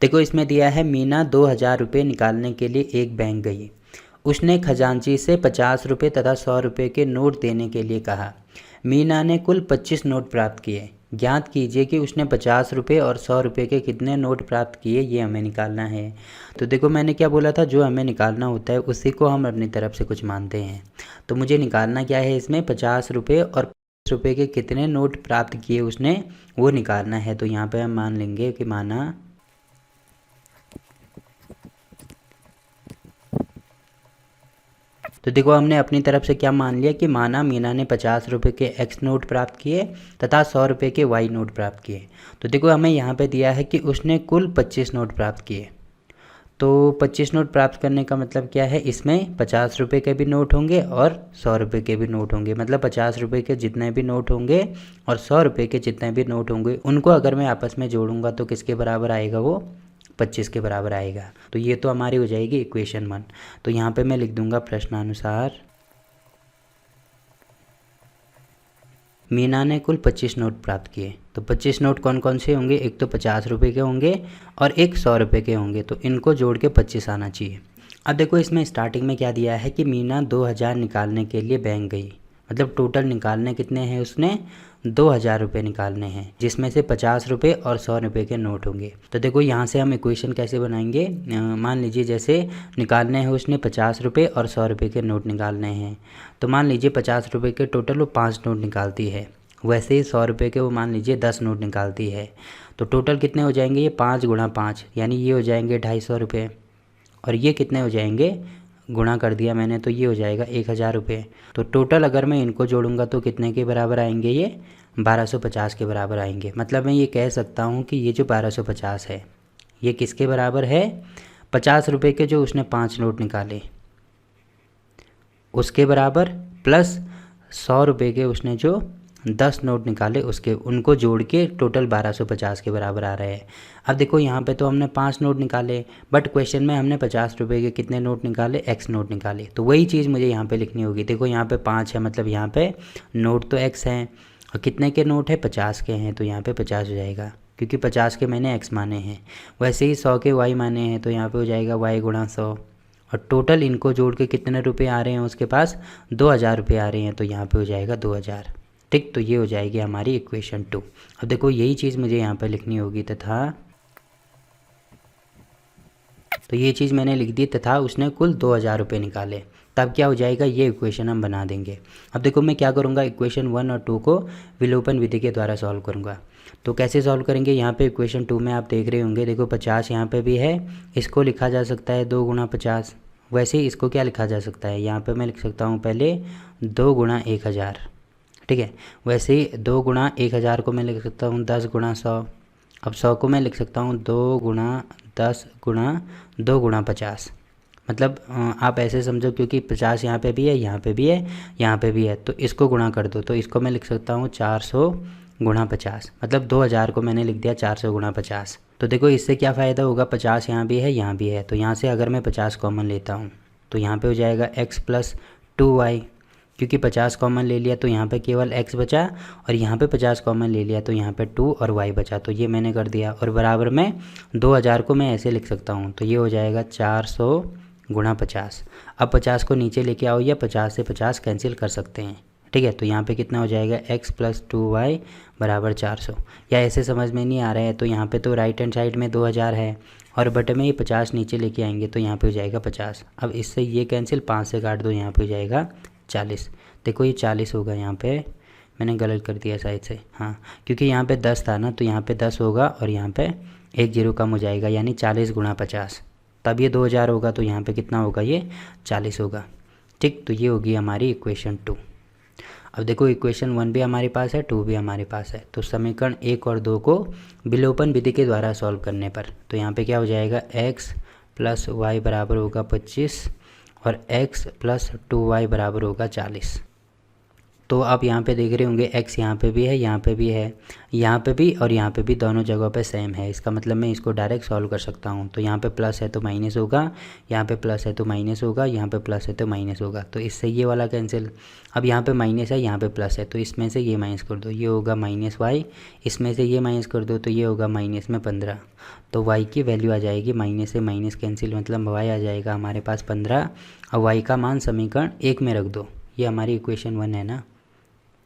देखो इसमें दिया है मीना 2000 रुपये निकालने के लिए एक बैंक गई। उसने खजांची से 50 रुपये तथा 100 रुपये के नोट देने के लिए कहा। मीना ने कुल 25 नोट प्राप्त किए। ज्ञात कीजिए कि उसने 50 रुपये और 100 रुपये के कितने नोट प्राप्त किए, ये हमें निकालना है। तो देखो मैंने क्या बोला था, जो हमें निकालना होता है उसी को हम अपनी तरफ से कुछ मानते हैं। तो मुझे निकालना क्या है, इसमें 50 रुपये और 50 रुपये के कितने नोट प्राप्त किए उसने, वो निकालना है। तो यहाँ पर हम मान लेंगे कि माना तो देखो हमने अपनी तरफ से क्या मान लिया कि माना मीना ने 50 रुपये के एक्स नोट प्राप्त किए तथा 100 रुपये के वाई नोट प्राप्त किए। तो देखो हमें यहाँ पे दिया है कि उसने कुल 25 नोट प्राप्त किए। तो 25 नोट प्राप्त करने का मतलब क्या है, इसमें 50 रुपये के भी नोट होंगे और 100 रुपये के भी नोट होंगे। मतलब 50 रुपये के जितने भी नोट होंगे और 100 रुपये के जितने भी नोट होंगे उनको अगर मैं आपस में जोड़ूंगा तो किसके बराबर आएगा, वो 25 के बराबर आएगा। तो ये तो हमारी हो जाएगी इक्वेशन 1। तो यहाँ पे मैं लिख दूंगा प्रश्नानुसार मीना ने कुल 25 नोट प्राप्त किए। तो 25 नोट कौन कौन से होंगे, एक तो 50 रुपये के होंगे और एक 100 रुपये के होंगे। तो इनको जोड़ के 25 आना चाहिए। अब देखो इसमें स्टार्टिंग में क्या दिया है कि मीना 2000 निकालने के लिए बैंक गई। मतलब टोटल निकालने कितने हैं, उसने 2000 रुपये निकालने हैं, जिसमें से 50 रुपये और 100 रुपये के नोट होंगे। तो देखो यहाँ से हम इक्वेशन कैसे बनाएंगे, मान लीजिए जैसे निकालने हैं उसने 50 रुपये और 100 रुपये के नोट निकालने हैं। तो मान लीजिए 50 रुपये के टोटल वो 5 नोट निकालती है, वैसे ही 100 रुपये के वो मान लीजिए 10 नोट निकालती है। तो टोटल कितने हो जाएंगे, ये 5 गुणा 5 यानी ये हो जाएंगे 250 रुपये, और ये कितने हो जाएंगे, गुणा कर दिया मैंने तो ये हो जाएगा 1000 रुपये। तो टोटल अगर मैं इनको जोड़ूंगा तो कितने के बराबर आएंगे, ये 1250 के बराबर आएंगे। मतलब मैं ये कह सकता हूँ कि ये जो 1250 है ये किसके बराबर है, 50 रुपये के जो उसने 5 नोट निकाले उसके बराबर, प्लस 100 रुपये के उसने जो 10 नोट निकाले उसके, उनको जोड़ के टोटल 1250 के बराबर आ रहे हैं। अब देखो यहाँ पे तो हमने 5 नोट निकाले, बट क्वेश्चन में हमने 50 रुपये के कितने नोट निकाले, एक्स नोट निकाले। तो वही चीज़ मुझे यहाँ पे लिखनी होगी। देखो यहाँ पे 5 है, मतलब यहाँ पे नोट तो एक्स हैं, और कितने के नोट है, 50 के हैं, तो यहाँ पे 50 हो जाएगा क्योंकि 50 के मैंने एक्स माने हैं। वैसे ही 100 के वाई माने हैं, तो यहाँ पे हो जाएगा वाई गुणा 100, और टोटल इनको जोड़ के कितने रुपये आ रहे हैं उसके पास, 2000 रुपये आ रहे हैं, तो यहाँ पे हो जाएगा 2000। ठीक, तो ये हो जाएगी हमारी इक्वेशन 2। अब देखो यही चीज़ मुझे यहाँ पर लिखनी होगी, तथा तो ये चीज़ मैंने लिख दी, तथा उसने कुल 2000 रुपये निकाले। तब क्या हो जाएगा, ये इक्वेशन हम बना देंगे। अब देखो मैं क्या करूँगा, इक्वेशन 1 और 2 को विलोपन विधि के द्वारा सॉल्व करूँगा। तो कैसे सॉल्व करेंगे, यहाँ पे इक्वेशन 2 में आप देख रहे होंगे, देखो 50 यहाँ पे भी है, इसको लिखा जा सकता है 2 गुणा 50। वैसे ही इसको क्या लिखा जा सकता है, यहाँ पर मैं लिख सकता हूँ पहले 2 गुणा 1000। ठीक है, वैसे ही 2 गुणा 1000 को मैं लिख सकता हूँ 10 गुणा 100। अब 100 को मैं लिख सकता हूँ 2 गुणा 10 गुणा 2 गुणा 50। मतलब आप ऐसे समझो, क्योंकि 50 यहाँ पे भी है, यहाँ पे भी है, यहाँ पे भी है, तो इसको गुणा कर दो। तो इसको मैं लिख सकता हूँ 400 गुणा 50। मतलब 2000 को मैंने लिख दिया 400 गुणा 50। तो देखो इससे क्या फ़ायदा होगा, 50 यहाँ भी है, यहाँ भी है, तो यहाँ से अगर मैं 50 कॉमन लेता हूँ तो यहाँ पे हो जाएगा x प्लस 2y। क्योंकि 50 कॉमन ले लिया तो यहाँ पे केवल x बचा, और यहाँ पे 50 कॉमन ले लिया तो यहाँ पे 2 और y बचा, तो ये मैंने कर दिया। और बराबर में 2000 को मैं ऐसे लिख सकता हूँ, तो ये हो जाएगा 400 गुणा 50। अब 50 को नीचे लेके आओ, या 50 से 50 कैंसिल कर सकते हैं। ठीक है, तो यहाँ पे कितना हो जाएगा, x प्लस 2y बराबर 400। या ऐसे समझ में नहीं आ रहा है तो यहाँ पे तो राइट हैंड साइड में 2000 है, और बटे में ये 50 नीचे लेके आएंगे तो यहाँ पे हो जाएगा 50। अब इससे ये कैंसिल, 5 से काट दो, यहाँ पे हो जाएगा 40। देखो ये 40 होगा, यहाँ पे मैंने गलत कर दिया साइड से, हाँ, क्योंकि यहाँ पे 10 था ना, तो यहाँ पे 10 होगा और यहाँ पे 1 जीरो कम हो जाएगा, यानी 40 गुणा 50। तब ये 2000 होगा, तो यहाँ पे कितना होगा, ये 40 होगा। ठीक, तो ये होगी हमारी इक्वेशन 2। अब देखो इक्वेशन 1 भी हमारे पास है, 2 भी हमारे पास है। तो समीकरण 1 और 2 को विलोपन विधि के द्वारा सॉल्व करने पर, तो यहाँ पे क्या हो जाएगा, x प्लस वाई बराबर होगा 25 और x प्लस 2y बराबर होगा 40। तो आप यहाँ पे देख रहे होंगे x यहाँ पे भी है, यहाँ पे भी है, यहाँ पे भी और यहाँ पे भी, दोनों जगहों पे सेम है। इसका मतलब मैं इसको डायरेक्ट सॉल्व कर सकता हूँ। तो यहाँ पे प्लस है तो माइनस होगा, यहाँ पे प्लस है तो माइनस होगा, यहाँ पे प्लस है तो माइनस होगा। तो इससे ये वाला कैंसिल। अब यहाँ पे माइनस है, यहाँ पे प्लस है, तो इसमें से ये माइनस कर दो, ये होगा माइनस वाई। इसमें से ये माइनस कर दो तो ये होगा माइनस में 15। तो वाई की वैल्यू आ जाएगी, माइनस से माइनस कैंसिल, मतलब वाई आ जाएगा हमारे पास 15। और वाई का मान समीकरण 1 में रख दो। ये हमारी इक्वेशन 1 है ना,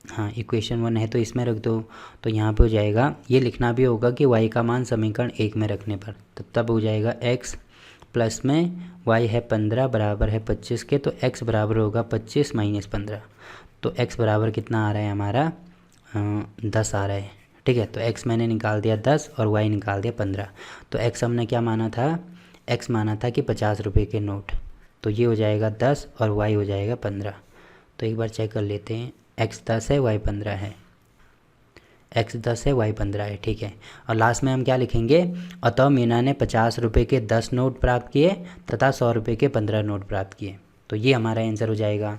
हाँ इक्वेशन 1 है तो इसमें रख दो। तो यहाँ पे हो जाएगा, ये लिखना भी होगा कि y का मान समीकरण 1 में रखने पर, तब हो जाएगा x प्लस में y है 15 बराबर है 25 के, तो x बराबर होगा 25 माइनस 15। तो x बराबर कितना आ रहा है हमारा 10 आ रहा है। ठीक है, तो x मैंने निकाल दिया 10 और y निकाल दिया 15। तो x हमने क्या माना था, x माना था कि 50 रुपये के नोट। तो ये हो जाएगा 10 और y हो जाएगा 15। तो एक बार चेक कर लेते हैं, x 10 है y 15 है, x 10 है y 15 है। ठीक है, और लास्ट में हम क्या लिखेंगे, अतः मीना ने 50 रुपये के 10 नोट प्राप्त किए तथा 100 रुपये के 15 नोट प्राप्त किए। तो ये हमारा आंसर हो जाएगा।